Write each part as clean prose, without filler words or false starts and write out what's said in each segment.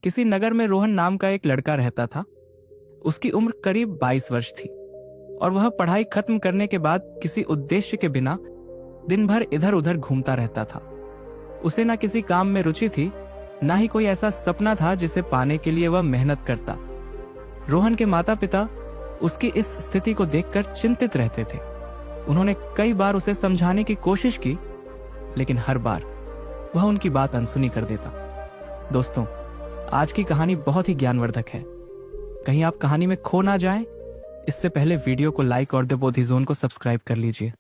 किसी नगर में रोहन नाम का एक लड़का रहता था। उसकी उम्र करीब 22 वर्ष थी और वह पढ़ाई खत्म करने के बाद किसी उद्देश्य के बिना दिन भर इधर उधर घूमता रहता था। उसे ना किसी काम में रुचि थी, ना ही कोई ऐसा सपना था जिसे पाने के लिए वह मेहनत करता। रोहन के माता पिता उसकी इस स्थिति को देखकर चिंतित रहते थे। उन्होंने कई बार उसे समझाने की कोशिश की, लेकिन हर बार वह उनकी बात अनसुनी कर देता। दोस्तों, आज की कहानी बहुत ही ज्ञानवर्धक है। कहीं आप कहानी में खो ना जाएं, इससे पहले वीडियो को लाइक और द बोधी जोन को सब्सक्राइब कर लीजिए।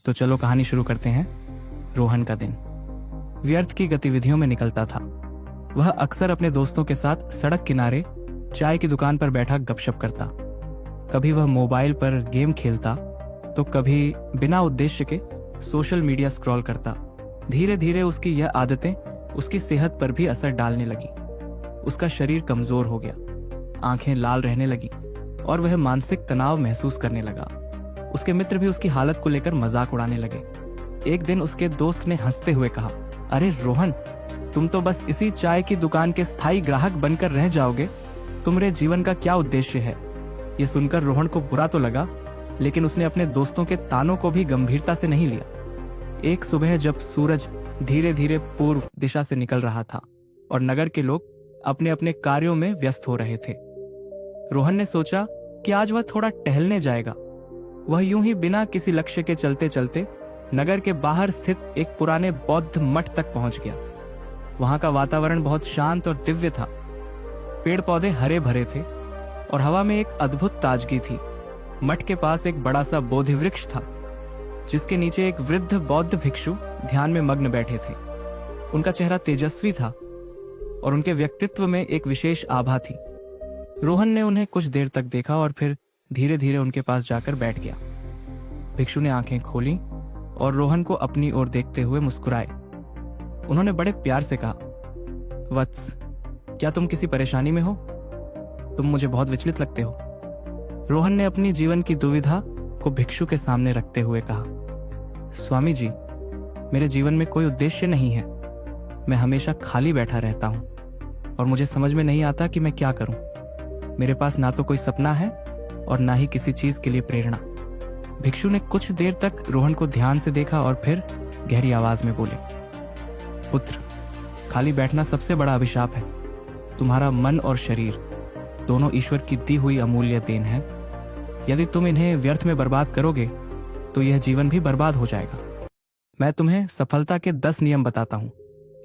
तो चलो कहानी शुरू करते हैं। रोहन का दिन व्यर्थ की गतिविधियों में निकलता था। वह अक्सर अपने दोस्तों के साथ सड़क किनारे चाय की दुकान पर बैठा गपशप करता। कभी वह मोबाइल पर गेम खेलता तो कभी बिना उद्देश्य के सोशल मीडिया स्क्रॉल करता। धीरे धीरे उसकी यह आदतें उसकी सेहत पर भी असर डालने लगी। उसका शरीर कमजोर हो गया, आंखें लाल रहने लगी और वह मानसिक तनाव महसूस करने लगा। उसके मित्र भी उसकी हालत को लेकर मजाक उड़ाने लगे। एक दिन उसके दोस्त ने हंसते हुए कहा, अरे रोहन, तुम तो बस इसी चाय की दुकान के स्थायी ग्राहक बनकर रह जाओगे। तुम्हारे जीवन का क्या उद्देश्य है? यह सुनकर रोहन को बुरा तो लगा, लेकिन उसने अपने दोस्तों के तानों को भी गंभीरता से नहीं लिया। एक सुबह जब सूरज धीरे धीरे पूर्व दिशा से निकल रहा था और नगर के लोग अपने अपने कार्यों में व्यस्त हो रहे थे, रोहन ने सोचा कि आज वह थोड़ा टहलने जाएगा। वह यूं ही बिना किसी लक्ष्य के चलते चलते नगर के बाहर स्थित एक पुराने बौद्ध मठ तक पहुंच गया। वहां का वातावरण बहुत शांत और दिव्य था। पेड़ पौधे हरे भरे थे और हवा में एक अद्भुत ताजगी थी। मठ के पास एक बड़ा सा बोधि वृक्ष था, जिसके नीचे एक वृद्ध बौद्ध भिक्षु ध्यान में मग्न बैठे थे। उनका चेहरा तेजस्वी था और उनके व्यक्तित्व में एक विशेष आभा थी। रोहन ने उन्हें कुछ देर तक देखा और फिर धीरे धीरे उनके पास जाकर बैठ गया। भिक्षु ने आंखें खोली और रोहन को अपनी ओर देखते हुए मुस्कुराए। उन्होंने बड़े प्यार से कहा, वत्स, क्या तुम किसी परेशानी में हो? तुम मुझे बहुत विचलित लगते हो। रोहन ने अपनी जीवन की दुविधा को भिक्षु के सामने रखते हुए कहा, स्वामी जी, मेरे जीवन में कोई उद्देश्य नहीं है। मैं हमेशा खाली बैठा रहता हूं और मुझे समझ में नहीं आता कि मैं क्या करूं। मेरे पास ना तो कोई सपना है और ना ही किसी चीज के लिए प्रेरणा। भिक्षु ने कुछ देर तक रोहन को ध्यान से देखा और फिर गहरी आवाज में बोले, पुत्र, खाली बैठना सबसे बड़ा अभिशाप है। तुम्हारा मन और शरीर दोनों ईश्वर की दी हुई अमूल्य देन है। यदि तुम इन्हें व्यर्थ में बर्बाद करोगे तो यह जीवन भी बर्बाद हो जाएगा। मैं तुम्हें सफलता के 10 नियम बताता हूं।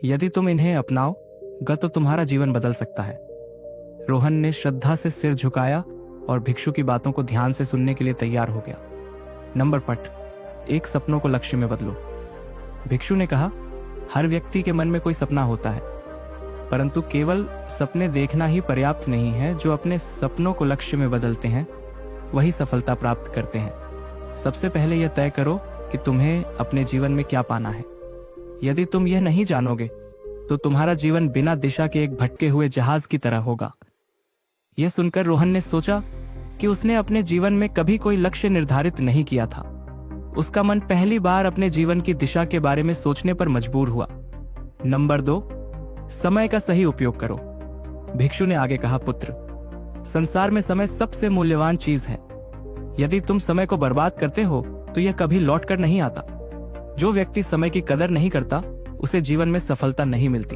यदि तुम इन्हें अपनाओगे तो तुम्हारा जीवन बदल सकता है। रोहन ने श्रद्धा से सिर झुकाया और भिक्षु की बातों को ध्यान से सुनने के लिए तैयार हो गया। नंबर पट, एक सपनों को लक्ष्य में बदलो। भिक्षु ने कहा, हर व्यक्ति के मन में कोई सपना होता है, परंतु केवल सपने देखना ही पर्याप्त नहीं है। जो अपने सपनों को लक्ष्य में बदलते हैं वही सफलता प्राप्त करते हैं। सबसे पहले यह तय करो कि तुम्हें अपने जीवन में क्या पाना है। यदि तुम यह नहीं जानोगे तो तुम्हारा जीवन बिना दिशा के एक भटके हुए जहाज की तरह होगा। यह सुनकर रोहन ने सोचा कि उसने अपने जीवन में कभी कोई लक्ष्य निर्धारित नहीं किया था। उसका मन पहली बार अपने जीवन की दिशा के बारे में सोचने पर मजबूर हुआ। नंबर 2, समय का सही उपयोग करो। भिक्षु ने आगे कहा, पुत्र, संसार में समय सबसे मूल्यवान चीज है। यदि तुम समय को बर्बाद करते हो तो यह कभी लौट कर नहीं आता। जो व्यक्ति समय की कदर नहीं करता उसे जीवन में सफलता नहीं मिलती।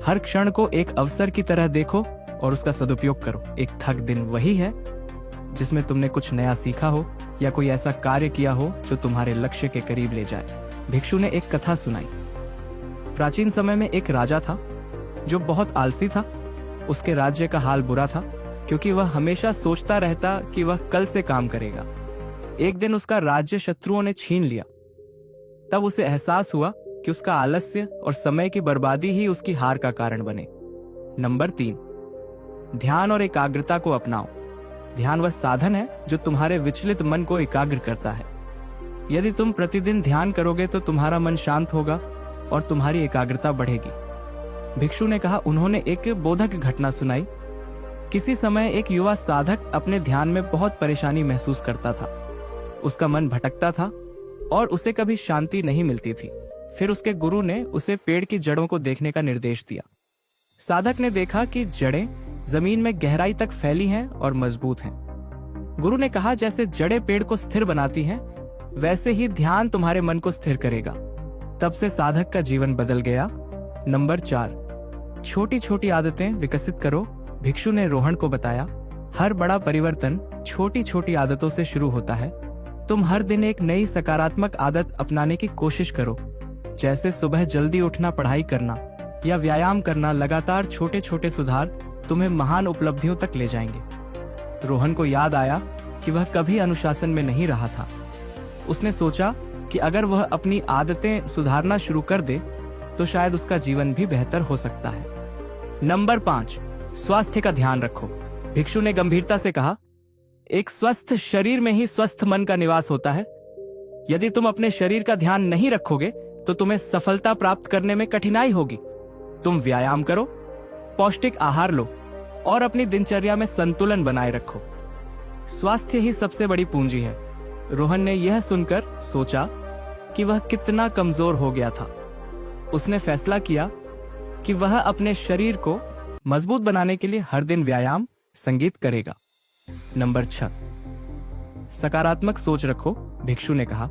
हर क्षण को एक अवसर की तरह देखो और उसका सदुपयोग करो। एक थक दिन वही है जिसमें तुमने कुछ नया सीखा हो या कोई ऐसा कार्य किया हो जो तुम्हारे लक्ष्य के करीब ले जाए। भिक्षु ने एक कथा सुनाई। प्राचीन समय में एक राजा था जो बहुत आलसी था। उसके राज्य का हाल बुरा था क्योंकि वह हमेशा सोचता रहता कि वह कल से काम करेगा। एक दिन उसका राज्य शत्रुओं ने छीन लिया। तब उसे एहसास हुआ कि उसका आलस्य और समय की बर्बादी ही उसकी हार का कारण बने। नंबर 3, ध्यान और एकाग्रता को अपनाओ। ध्यान वह साधन है जो तुम्हारे विचलित मन को एकाग्र करता है। यदि तुम प्रतिदिन ध्यान करोगे तो तुम्हारा मन शांत होगा और तुम्हारी एकाग्रता बढ़ेगी। भिक्षु ने कहा, उन्होंने एक बोधक घटना सुनाई। किसी समय एक युवा साधक अपने ध्यान में बहुत परेशानी महसूस करता था। उसका मन भटकता था और उसे कभी शांति नहीं मिलती थी। फिर उसके गुरु ने उसे पेड़ की जड़ों को देखने का निर्देश दिया। साधक ने देखा कि जड़ें जमीन में गहराई तक फैली हैं और मजबूत हैं। गुरु ने कहा, जैसे जड़ें पेड़ को स्थिर बनाती हैं, वैसे ही ध्यान तुम्हारे मन को स्थिर करेगा। तब से साधक का जीवन बदल गया। नंबर 4, छोटी छोटी आदतें विकसित करो। भिक्षु ने रोहन को बताया, हर बड़ा परिवर्तन छोटी छोटी आदतों से शुरू होता है। तुम हर दिन एक नई सकारात्मक आदत अपनाने की कोशिश करो, जैसे सुबह जल्दी उठना, पढ़ाई करना या व्यायाम करना। लगातार छोटे छोटे सुधार तुम्हें महान उपलब्धियों तक ले जाएंगे। रोहन को याद आया कि वह कभी अनुशासन में नहीं रहा था। उसने सोचा कि अगर वह अपनी आदतें सुधारना शुरू कर दे तो शायद उसका जीवन भी बेहतर हो सकता है। नंबर 5, स्वास्थ्य का ध्यान रखो। भिक्षु ने गंभीरता से कहा, एक स्वस्थ शरीर में ही स्वस्थ मन का निवास होता है। यदि तुम अपने शरीर का ध्यान नहीं रखोगे तो तुम्हें सफलता प्राप्त करने में कठिनाई होगी। तुम व्यायाम करो, पौष्टिक आहार लो और अपनी दिनचर्या में संतुलन बनाए रखो। स्वास्थ्य ही सबसे बड़ी पूंजी है। रोहन ने यह सुनकर सोचा कि वह कितना कमजोर हो गया था। उसने फैसला किया कि वह अपने शरीर को मजबूत बनाने के लिए हर दिन व्यायाम, संगीत करेगा। नंबर 6, सकारात्मक सोच रखो। भिक्षु ने कहा,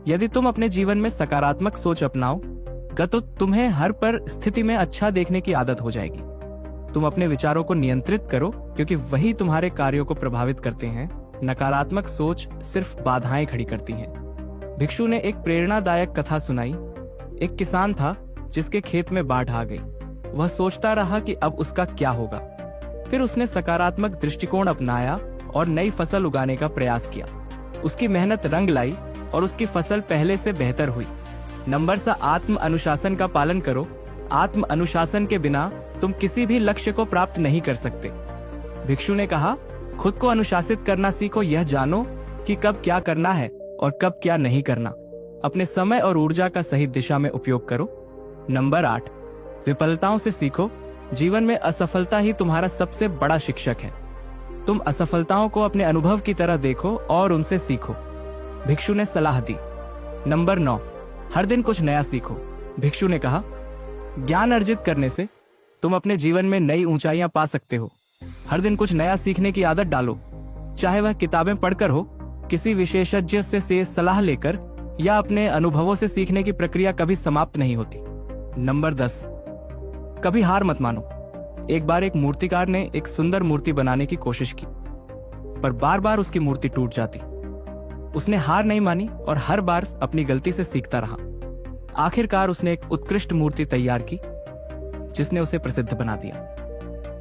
यदि तुम अपने जीवन में सकारात्मक सोच अपनाओगे तो तुम्हें हर परिस्थिति में अच्छा देखने की आदत हो जाएगी। तुम अपने विचारों को नियंत्रित करो, क्योंकि वही तुम्हारे कार्यों को प्रभावित करते हैं। नकारात्मक सोच सिर्फ बाधाएं खड़ी करती हैं। भिक्षु ने एक प्रेरणादायक कथा सुनाई। एक किसान था जिसके खेत में बाढ़ आ गई। वह सोचता रहा कि अब उसका क्या होगा। फिर उसने सकारात्मक दृष्टिकोण अपनाया और नई फसल उगाने का प्रयास किया। उसकी मेहनत रंग लाई और उसकी फसल पहले से बेहतर हुई। नंबर 7, आत्म अनुशासन का पालन करो। आत्म अनुशासन के बिना तुम किसी भी लक्ष्य को प्राप्त नहीं कर सकते। भिक्षु ने कहा, खुद को अनुशासित करना सीखो। यह जानो कि कब क्या करना है और कब क्या नहीं करना। अपने समय और ऊर्जा का सही दिशा में उपयोग करो। नंबर 8, विफलताओं से सीखो। जीवन में असफलता ही तुम्हारा सबसे बड़ा शिक्षक है। तुम असफलताओं को अपने अनुभव की तरह देखो और उनसे सीखो। भिक्षु ने सलाह दी। नंबर 9, हर दिन कुछ नया सीखो। भिक्षु ने कहा, ज्ञान अर्जित करने से तुम अपने जीवन में नई ऊंचाइयां पा सकते हो। हर दिन कुछ नया सीखने की आदत डालो, चाहे वह किताबें पढ़कर हो, किसी विशेषज्ञ से सलाह लेकर या अपने अनुभवों से। सीखने की प्रक्रिया कभी समाप्त नहीं होती। नंबर 10, कभी हार मत मानो। एक बार एक मूर्तिकार ने एक सुंदर मूर्ति बनाने की कोशिश की, पर बार बार उसकी मूर्ति टूट जाती। उसने हार नहीं मानी और हर बार अपनी गलती से सीखता रहा। आखिरकार उसने एक उत्कृष्ट मूर्ति तैयार की, जिसने उसे प्रसिद्ध बना दिया।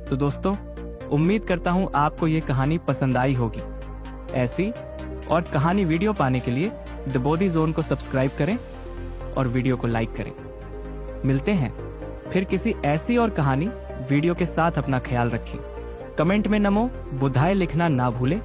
तो दोस्तों, उम्मीद करता हूं आपको यह कहानी पसंद आई होगी। ऐसी और कहानी वीडियो पाने के लिए द बोधी जोन को सब्सक्राइब करें और वीडियो को लाइक करें। मिलते हैं फिर किसी ऐसी और कहानी वीडियो के साथ। अपना ख्याल रखें। कमेंट में नमो बुद्धाय लिखना ना भूलें।